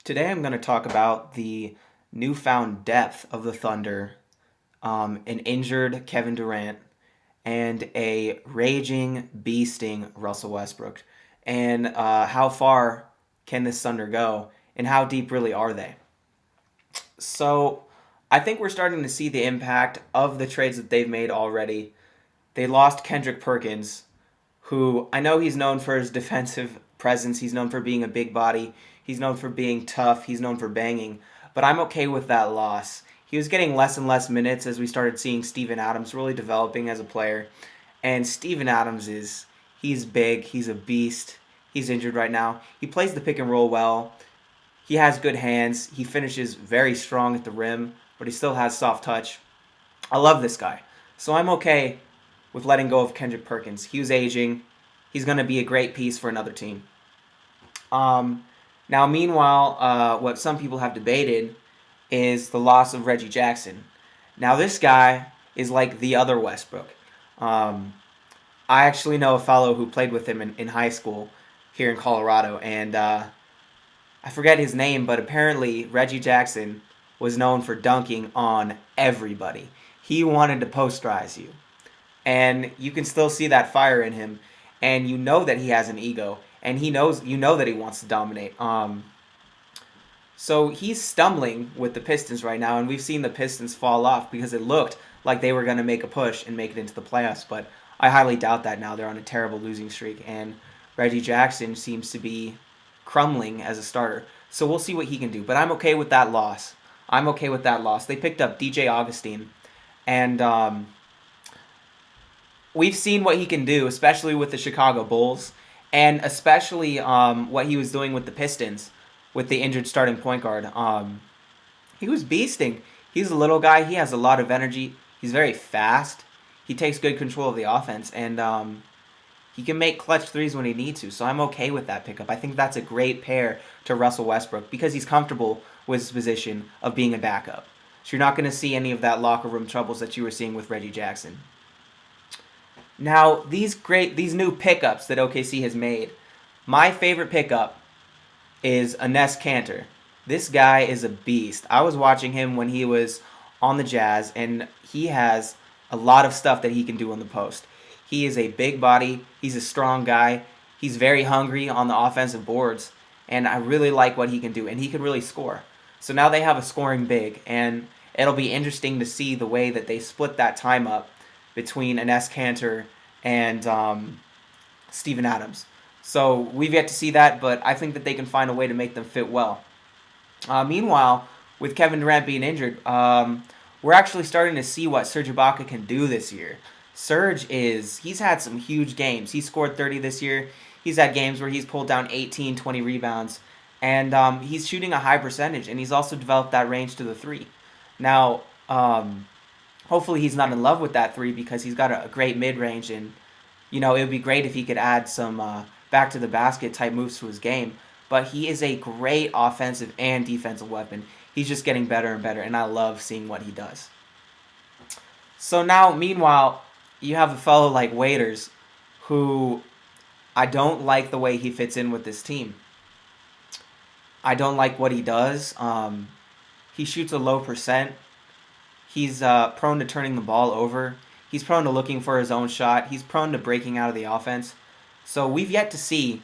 Today I'm going to talk about the newfound depth of the Thunder, an injured Kevin Durant, and a raging, beasting Russell Westbrook. And how far can this Thunder go, and how deep really are they? So I think we're starting to see the impact of the trades that they've made already. They lost Kendrick Perkins, who I know he's known for his defensive presence. He's known for being a big body. He's known for being tough. He's known for banging. But I'm okay with that loss. He was getting less and less minutes as we started seeing Steven Adams really developing as a player. And Steven Adams he's big. He's a beast. He's injured right now. He plays the pick and roll well. He has good hands. He finishes very strong at the rim, but he still has soft touch. I love this guy. So I'm okay with letting go of Kendrick Perkins. He was aging. He's going to be a great piece for another team. Now, meanwhile, what some people have debated is the loss of Reggie Jackson. Now, this guy is like the other Westbrook. I actually know a fellow who played with him in high school here in Colorado, and I forget his name, but apparently Reggie Jackson was known for dunking on everybody. He wanted to posterize you. And you can still see that fire in him, and you know that he has an ego, and you know that he wants to dominate. So he's stumbling with the Pistons right now, and we've seen the Pistons fall off because it looked like they were going to make a push and make it into the playoffs, but I highly doubt that now. They're on a terrible losing streak, and Reggie Jackson seems to be crumbling as a starter. So we'll see what he can do, but I'm okay with that loss. I'm okay with that loss. They picked up DJ Augustine, and we've seen what he can do, especially with the Chicago Bulls, and especially what he was doing with the Pistons, with the injured starting point guard. He was beasting. He's a little guy. He has a lot of energy. He's very fast. He takes good control of the offense, and he can make clutch threes when he needs to. So I'm okay with that pickup. I think that's a great pair to Russell Westbrook because he's comfortable with his position of being a backup. So you're not going to see any of that locker room troubles that you were seeing with Reggie Jackson. Now, these new pickups that OKC has made, my favorite pickup is Enes Kanter. This guy is a beast. I was watching him when he was on the Jazz, and he has a lot of stuff that he can do on the post. He is a big body. He's a strong guy. He's very hungry on the offensive boards, and I really like what he can do, and he can really score. So now they have a scoring big, and it'll be interesting to see the way that they split that time up between Enes Kanter and Steven Adams. So we've yet to see that, but I think that they can find a way to make them fit well. Meanwhile, with Kevin Durant being injured, we're actually starting to see what Serge Ibaka can do this year. He's had some huge games. He scored 30 this year. He's had games where he's pulled down 18, 20 rebounds. And he's shooting a high percentage, and he's also developed that range to the three. Now, hopefully he's not in love with that three because he's got a great mid-range, and, it would be great if he could add some back-to-the-basket type moves to his game. But he is a great offensive and defensive weapon. He's just getting better and better, and I love seeing what he does. So now, meanwhile, you have a fellow like Waiters, who I don't like the way he fits in with this team. I don't like what he does. He shoots a low percent. He's prone to turning the ball over. He's prone to looking for his own shot. He's prone to breaking out of the offense. So we've yet to see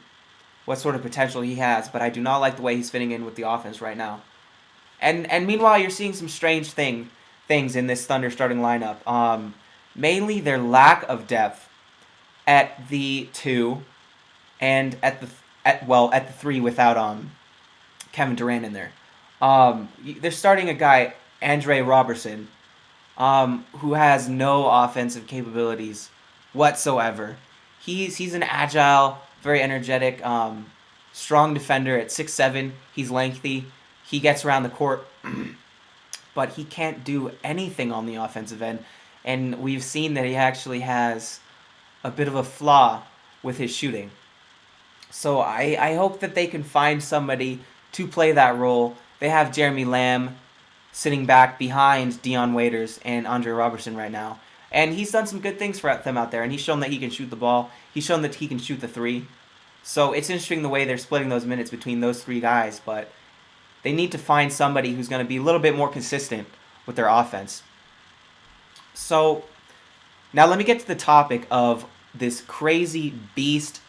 what sort of potential he has, but I do not like the way he's fitting in with the offense right now. And meanwhile, you're seeing some strange things in this Thunder starting lineup. Mainly their lack of depth at the two and at the three without Kevin Durant in there. They're starting a guy, Andre Robertson, who has no offensive capabilities whatsoever. He's an agile, very energetic, strong defender at 6'7". He's lengthy. He gets around the court, but he can't do anything on the offensive end. And we've seen that he actually has a bit of a flaw with his shooting. So I hope that they can find somebody to play that role. They have Jeremy Lamb sitting back behind Dion Waiters and Andre Robertson right now. And he's done some good things for them out there, and he's shown that he can shoot the ball. He's shown that he can shoot the three. So it's interesting the way they're splitting those minutes between those three guys, but They need to find somebody who's going to be a little bit more consistent with their offense. So now let me get to the topic of this crazy beast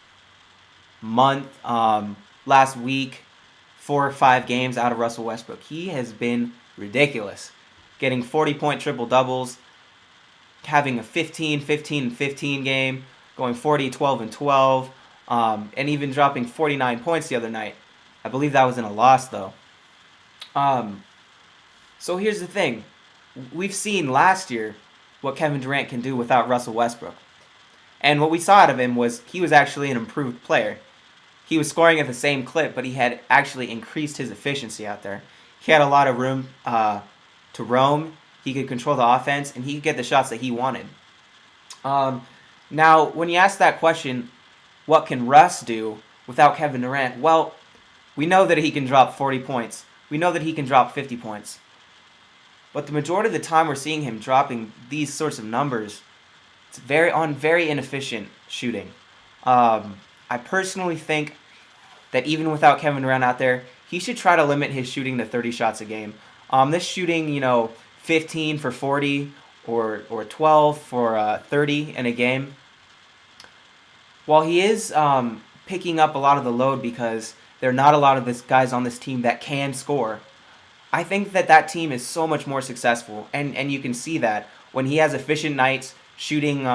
month, last week, 4 or 5 games out of Russell Westbrook. He has been ridiculous. Getting 40-point triple-doubles, having a 15, 15, and 15 game, going 40, 12, and 12, and even dropping 49 points the other night. I believe that was in a loss, though. So here's the thing. We've seen last year what Kevin Durant can do without Russell Westbrook. And what we saw out of him was he was actually an improved player. He was scoring at the same clip, but he had actually increased his efficiency out there. He had a lot of room to roam. He could control the offense, and he could get the shots that he wanted. Now, when you ask that question, what can Russ do without Kevin Durant? Well, we know that he can drop 40 points. We know that he can drop 50 points. But the majority of the time we're seeing him dropping these sorts of numbers, it's very inefficient shooting. I personally think that even without Kevin Durant out there, he should try to limit his shooting to 30 shots a game. This shooting, 15 for 40 or 12 for 30 in a game, while he is picking up a lot of the load because there are not a lot of these guys on this team that can score, I think that team is so much more successful. And you can see that when he has efficient nights, shooting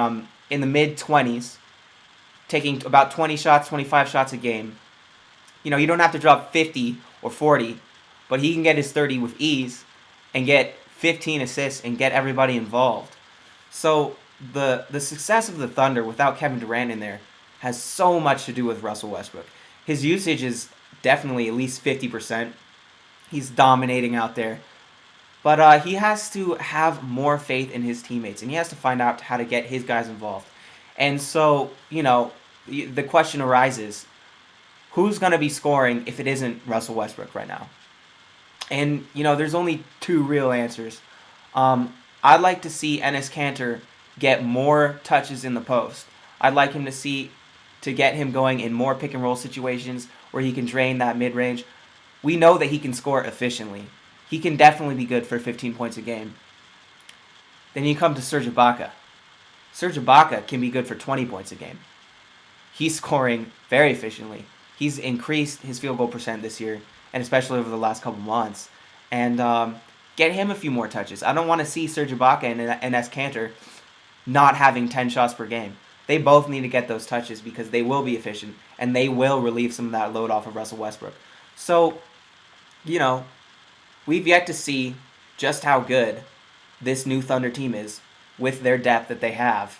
in the mid-20s, taking about 20 shots, 25 shots a game. You don't have to drop 50 or 40, but he can get his 30 with ease and get 15 assists and get everybody involved. So the success of the Thunder without Kevin Durant in there has so much to do with Russell Westbrook. His usage is definitely at least 50%. He's dominating out there. But he has to have more faith in his teammates, and he has to find out how to get his guys involved. And so, the question arises, who's going to be scoring if it isn't Russell Westbrook right now? And, there's only 2 real answers. I'd like to see Enes Kanter get more touches in the post. I'd like him to get him going in more pick-and-roll situations where he can drain that mid-range. We know that he can score efficiently. He can definitely be good for 15 points a game. Then you come to Serge Ibaka. Serge Ibaka can be good for 20 points a game. He's scoring very efficiently. He's increased his field goal percent this year, and especially over the last couple months. And get him a few more touches. I don't want to see Serge Ibaka and Enes Kanter not having 10 shots per game. They both need to get those touches because they will be efficient, and they will relieve some of that load off of Russell Westbrook. So, we've yet to see just how good this new Thunder team is with their depth that they have.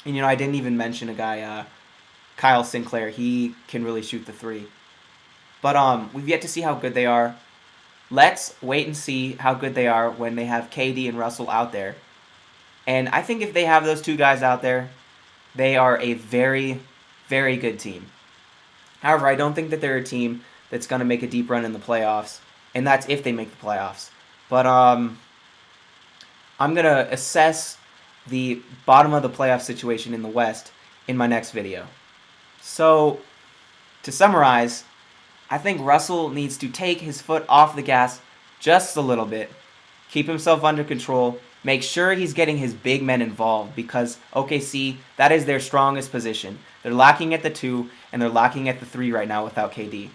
And, I didn't even mention a guy, Kyle Sinclair. He can really shoot the 3. But we've yet to see how good they are. Let's wait and see how good they are when they have KD and Russell out there. And I think if they have those 2 guys out there, they are a very, very good team. However, I don't think that they're a team that's going to make a deep run in the playoffs, and that's if they make the playoffs. But I'm going to assess the bottom of the playoff situation in the West in my next video. So, to summarize, I think Russell needs to take his foot off the gas just a little bit, keep himself under control, make sure he's getting his big men involved because OKC, that is their strongest position. They're lacking at the 2 and they're lacking at the 3 right now without KD.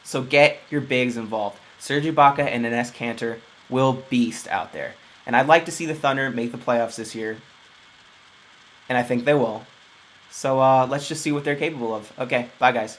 So get your bigs involved. Serge Ibaka and Enes Kanter will beast out there. And I'd like to see the Thunder make the playoffs this year. And I think they will. So let's just see what they're capable of. Okay, bye guys.